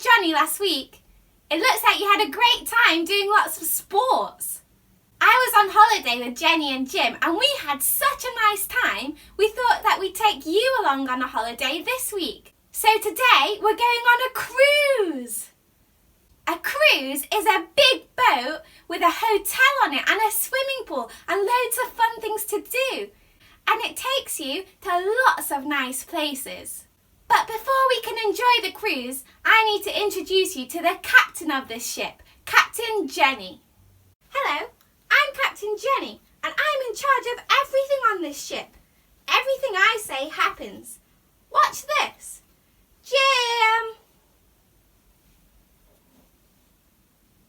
Johnny last week? It looks like you had a great time doing lots of sports. I was on holiday with Jenny and Jim and we had such a nice time, we thought that we'd take you along on a holiday this week. So today we're going on a cruise. A cruise is a big boat with a hotel on it and a swimming pool and loads of fun things to do. And it takes you to lots of nice places. But before we can enjoy the cruise, I need to introduce you to the captain of this ship, Captain Jenny. Hello, I'm Captain Jenny and I'm in charge of everything on this ship. Everything I say happens. Watch this. Jim!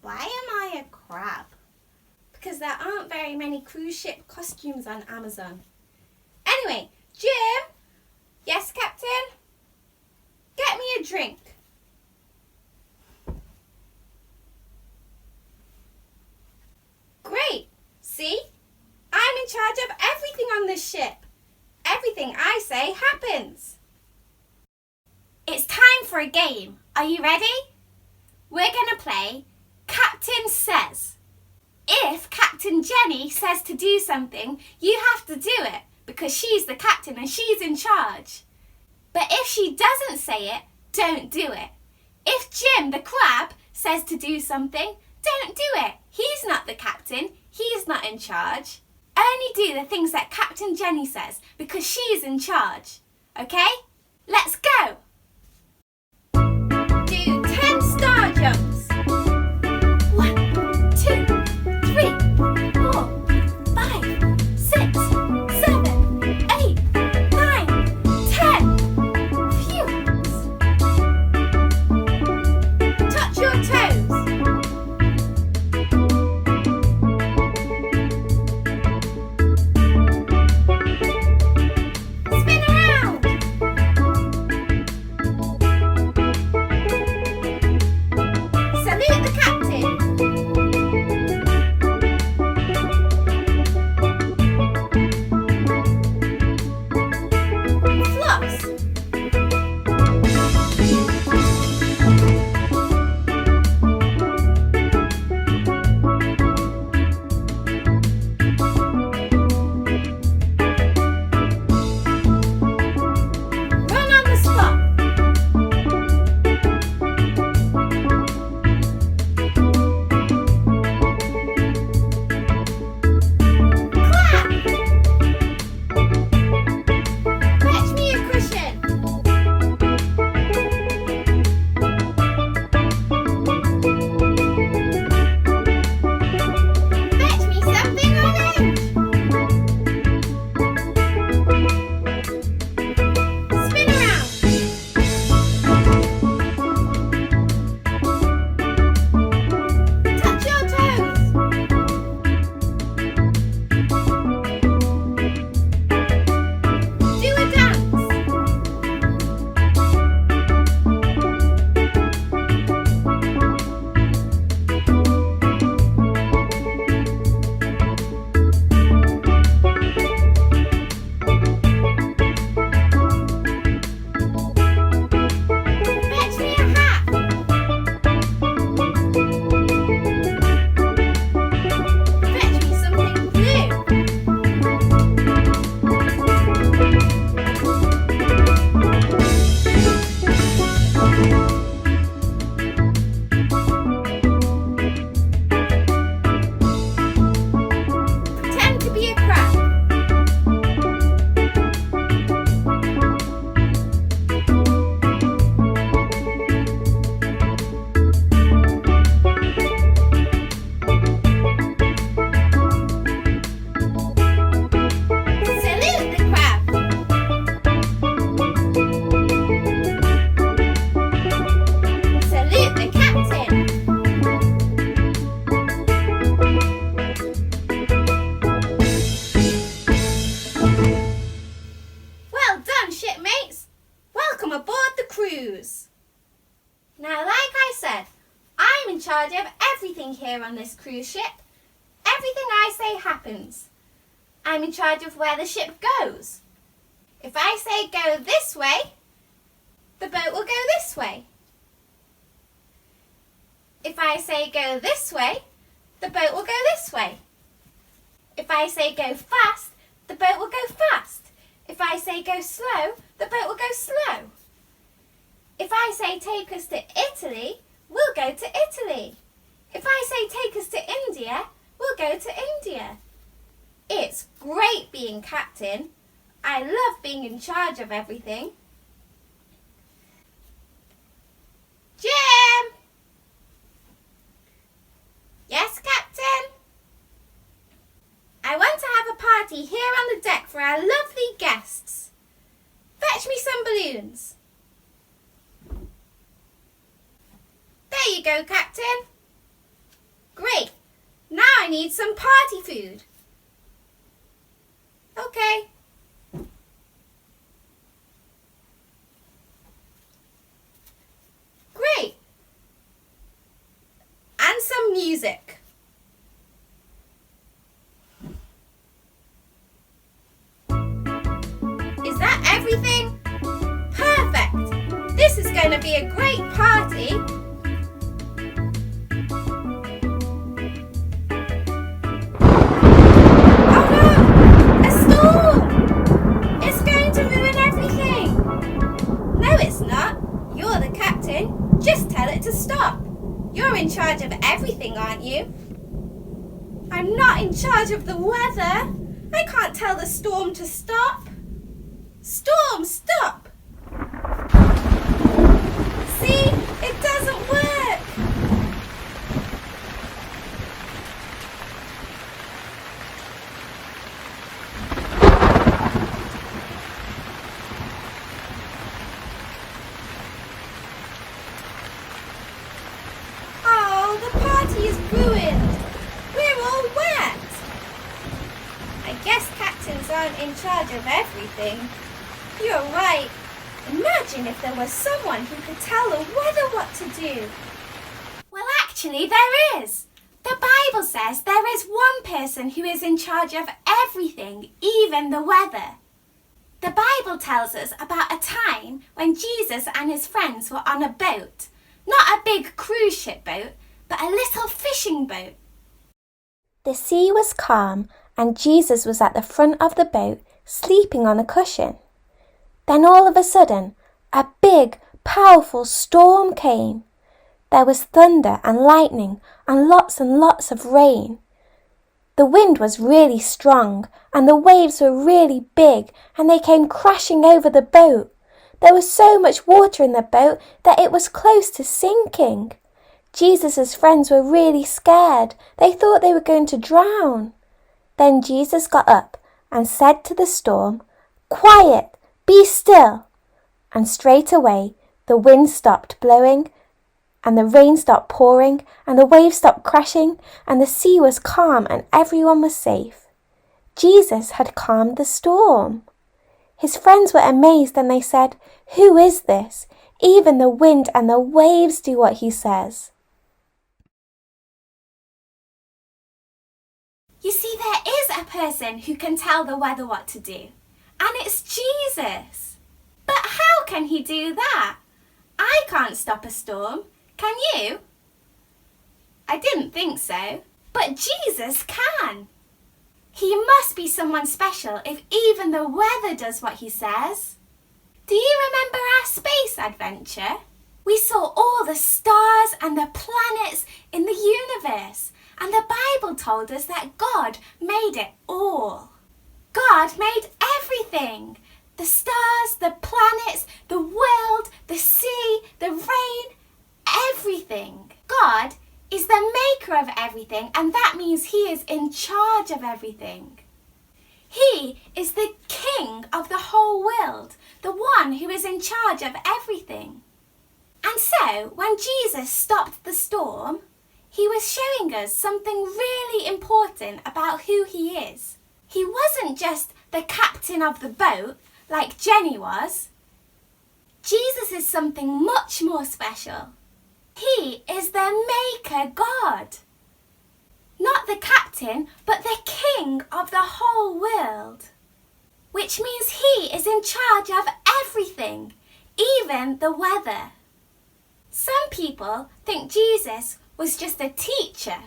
Why am I a crab? Because there aren't very many cruise ship costumes on Amazon. Anyway, Jim? Yes, Captain? Get me a drink. Great. See? I'm in charge of everything on this ship. Everything I say happens. It's time for a game. Are you ready? We're going to play Captain Says. If Captain Jenny says to do something, you have to do it because she's the captain and she's in charge. But if she doesn't say it, don't do it. If Jim the crab says to do something, don't do it. He's not the captain. He's not in charge. Only do the things that Captain Jenny says because she's in charge. Okay? Let's go! Do 10 star jumps. 1, 2, 3, 4, 5, 6, 7, 8, 9, 10. Phew. Touch your toes. Spin around. Salute the captain. Floss. Run on the spot. Clap. Fetch me a cushion. Fetch me something orange. Spin around. Touch your toes. Do a dance. Fetch me a hat. Fetch me something blue. Pretend to be a crab. Salute the crab. Salute the captain. Well done, shipmates. Welcome aboard the cruise. Now, like I said, I'm in charge of everything here on this cruise ship. Everything I say happens. I'm in charge of where the ship goes. If I say go this way, the boat will go this way. If I say go this way, the boat will go this way. If I say go fast, the boat will go fast. If I say go slow, the boat will go slow. If I say take us to Italy, we'll go to Italy. If I say take us to India, we'll go to India. It's great being captain. I love being in charge of everything. Jim! Yes, Captain? I want to have a party here on the deck for our lovely guests. Fetch me some balloons. There you go, Captain. Great. Now I need some party food. Okay. Great. And some music. Is that everything? Perfect. This is going to be a great party. Oh no! A storm! It's going to ruin everything. No, it's not. You're the captain. Just tell it to stop. You're in charge of everything, aren't you? I'm not in charge of the weather. I can't tell the storm to stop. Storm, stop! See? It doesn't work. Oh, the party is ruined. We're all wet. I guess captains aren't in charge of everything. You're right. Imagine if there was someone who could tell the weather what to do. Well, actually, there is. The Bible says there is one person who is in charge of everything, even the weather. The Bible tells us about a time when Jesus and his friends were on a boat. Not a big cruise ship boat, but a little fishing boat. The sea was calm and Jesus was at the front of the boat, sleeping on a cushion. Then all of a sudden, a big, powerful storm came. There was thunder and lightning and lots of rain. The wind was really strong and the waves were really big and they came crashing over the boat. There was so much water in the boat that it was close to sinking. Jesus' friends were really scared. They thought they were going to drown. Then Jesus got up and said to the storm, "Quiet! Be still!" And straight away the wind stopped blowing and the rain stopped pouring and the waves stopped crashing and the sea was calm and everyone was safe. Jesus had calmed the storm. His friends were amazed and they said, "Who is this? Even the wind and the waves do what he says." You see, there is a person who can tell the weather what to do. And it's Jesus. But how can he do that? I can't stop a storm. Can you? I didn't think so. But Jesus can. He must be someone special if even the weather does what he says. Do you remember our space adventure? We saw all the stars and the planets in the universe. And the Bible told us that God made it all. God made everything. The stars, the planets, the world, the sea, the rain, everything. God is the maker of everything, and that means he is in charge of everything. He is the king of the whole world, the one who is in charge of everything. And so, when Jesus stopped the storm, he was showing us something really important about who he is. He wasn't just the captain of the boat, like Jenny was. Jesus is something much more special. He is the Maker God. Not the captain, but the king of the whole world. Which means he is in charge of everything, even the weather. Some people think Jesus was just a teacher.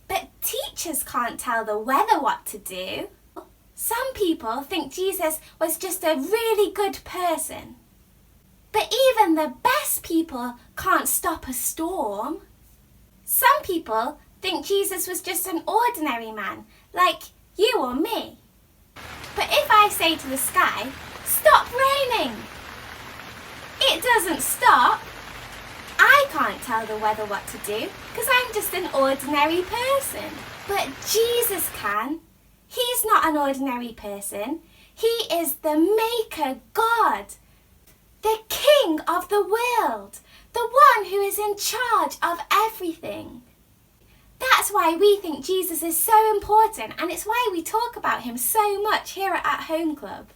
But teachers can't tell the weather what to do. Some people think Jesus was just a really good person. But even the best people can't stop a storm. Some people think Jesus was just an ordinary man, like you or me. But if I say to the sky, "Stop raining," it doesn't stop. I can't tell the weather what to do because I'm just an ordinary person. But Jesus can. He's not an ordinary person. He is the Maker God, the King of the world, the one who is in charge of everything. That's why we think Jesus is so important, and it's why we talk about him so much here at Home Club.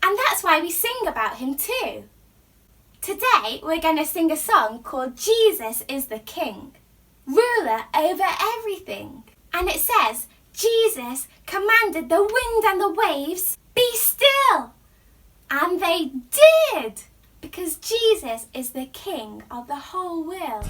And that's why we sing about him too. Today we're going to sing a song called Jesus is the King, ruler over everything. And it says, Jesus commanded the wind and the waves, "Be still." And they did, because Jesus is the King of the whole world.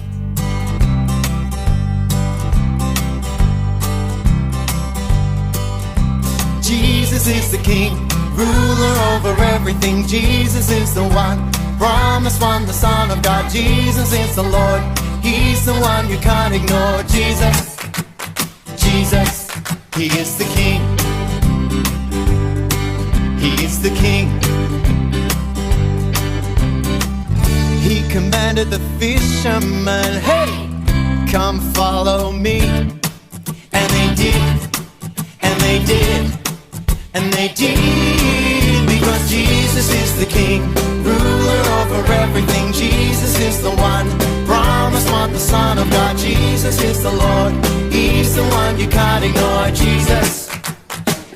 Jesus is the King, ruler over everything. Jesus is the one, promised one, the Son of God. Jesus is the Lord, he's the one you can't ignore. Jesus, Jesus, he is the King. He is the King. He commanded the fishermen, "Hey, come follow me." And they did, and they did, and they did, because Jesus is the King, ruler over everything. Jesus is the one, promised one, the Son of God. Jesus is the Lord, he's the one you can't ignore. Jesus,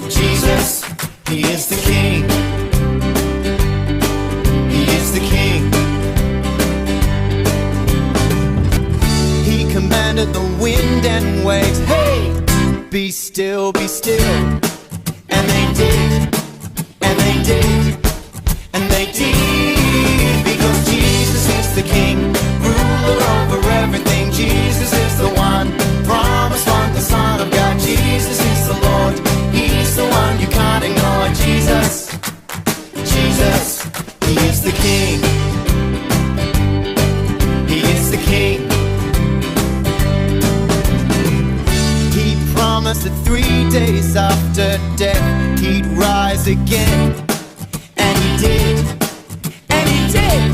Jesus, he is the King. He is the King. He commanded the wind and waves, "Hey, be still, be still." And they did, and they did, and they did, because Jesus is the King, ruler over everything. Jesus is the one, promised one, the Son of God. Jesus is the Lord, he's the one you can't ignore. Jesus, Jesus, he is the King. He is the King. He promised that 3 days after death he'd rise again. And he did, and he did,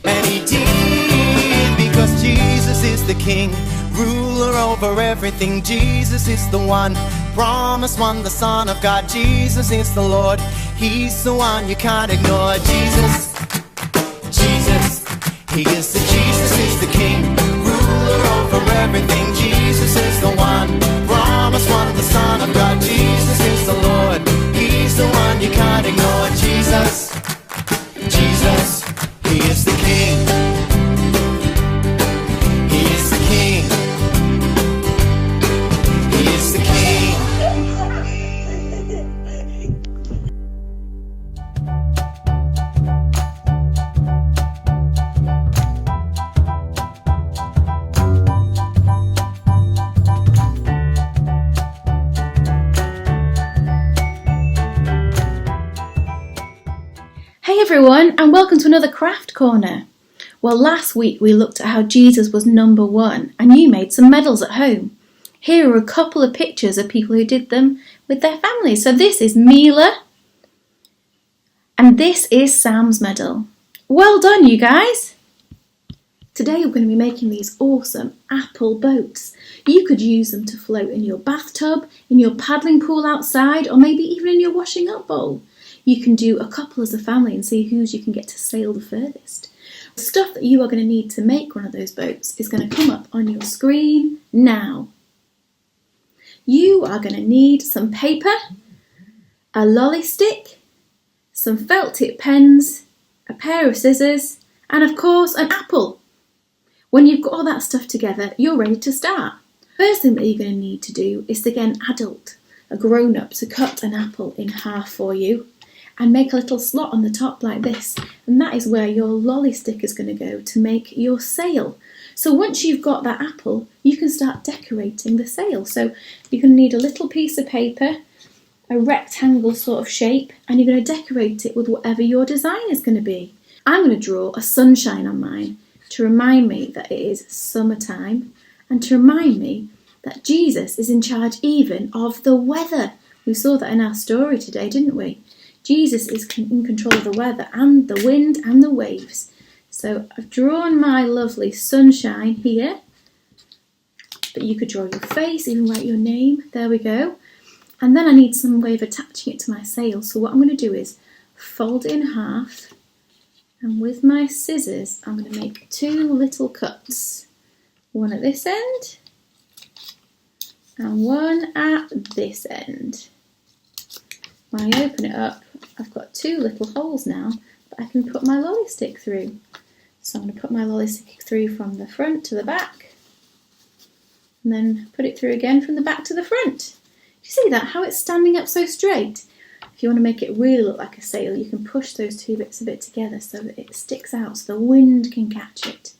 and he did, because Jesus is the King, ruler over everything. Jesus is the one, promised one, the Son of God. Jesus is the Lord, he's the one you can't ignore. Jesus, Jesus, he is the Jesus is the King, ruler over everything. Jesus is the one, promised one, the Son of God. Jesus is the Lord, he's the one you can't ignore. Jesus, Jesus, he is the King. He is the King. He is the King. Hey everyone, and welcome to another Craft Corner. Well, last week we looked at how Jesus was number one, and you made some medals at home. Here are a couple of pictures of people who did them with their families. So this is Mila, and this is Sam's medal. Well done, you guys! Today we're going to be making these awesome apple boats. You could use them to float in your bathtub, in your paddling pool outside, or maybe even in your washing up bowl. You can do a couple as a family and see whose you can get to sail the furthest. The stuff that you are going to need to make one of those boats is going to come up on your screen now. You are going to need some paper, a lolly stick, some felt tip pens, a pair of scissors, and of course an apple. When you've got all that stuff together, you're ready to start. First thing that you're going to need to do is to get an adult, a grown-up, to cut an apple in half for you and make a little slot on the top like this, and that is where your lolly stick is going to go to make your sail. So once you've got that apple, you can start decorating the sail. So you're going to need a little piece of paper, a rectangle sort of shape, and you're going to decorate it with whatever your design is going to be. I'm going to draw a sunshine on mine to remind me that it is summertime and to remind me that Jesus is in charge even of the weather. We saw that in our story today, didn't we? Jesus is in control of the weather and the wind and the waves. So I've drawn my lovely sunshine here. But you could draw your face, even write your name. There we go. And then I need some way of attaching it to my sail. So what I'm going to do is fold it in half. And with my scissors, I'm going to make 2 little cuts. One at this end and one at this end. When I open it up, I've got 2 little holes now that I can put my lolly stick through. So I'm going to put my lolly stick through from the front to the back and then put it through again from the back to the front. Do you see that? How it's standing up so straight? If you want to make it really look like a sail, you can push those 2 bits of it together so that it sticks out so the wind can catch it.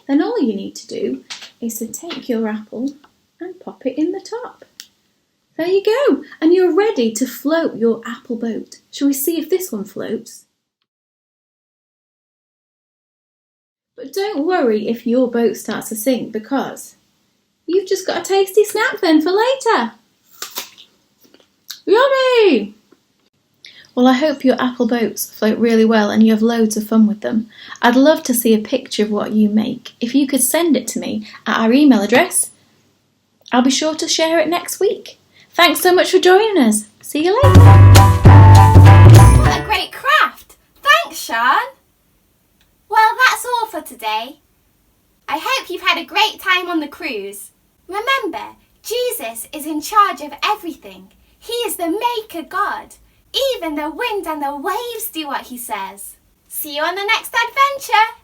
Then all you need to do is to take your apple and pop it in the top. There you go, and you're ready to float your apple boat. Shall we see if this one floats? But don't worry if your boat starts to sink, because you've just got a tasty snack then for later. Yummy! Well, I hope your apple boats float really well and you have loads of fun with them. I'd love to see a picture of what you make. If you could send it to me at our email address, I'll be sure to share it next week. Thanks so much for joining us. See you later. What a great craft. Thanks, Sean. Well, that's all for today. I hope you've had a great time on the cruise. Remember, Jesus is in charge of everything. He is the Maker God. Even the wind and the waves do what he says. See you on the next adventure.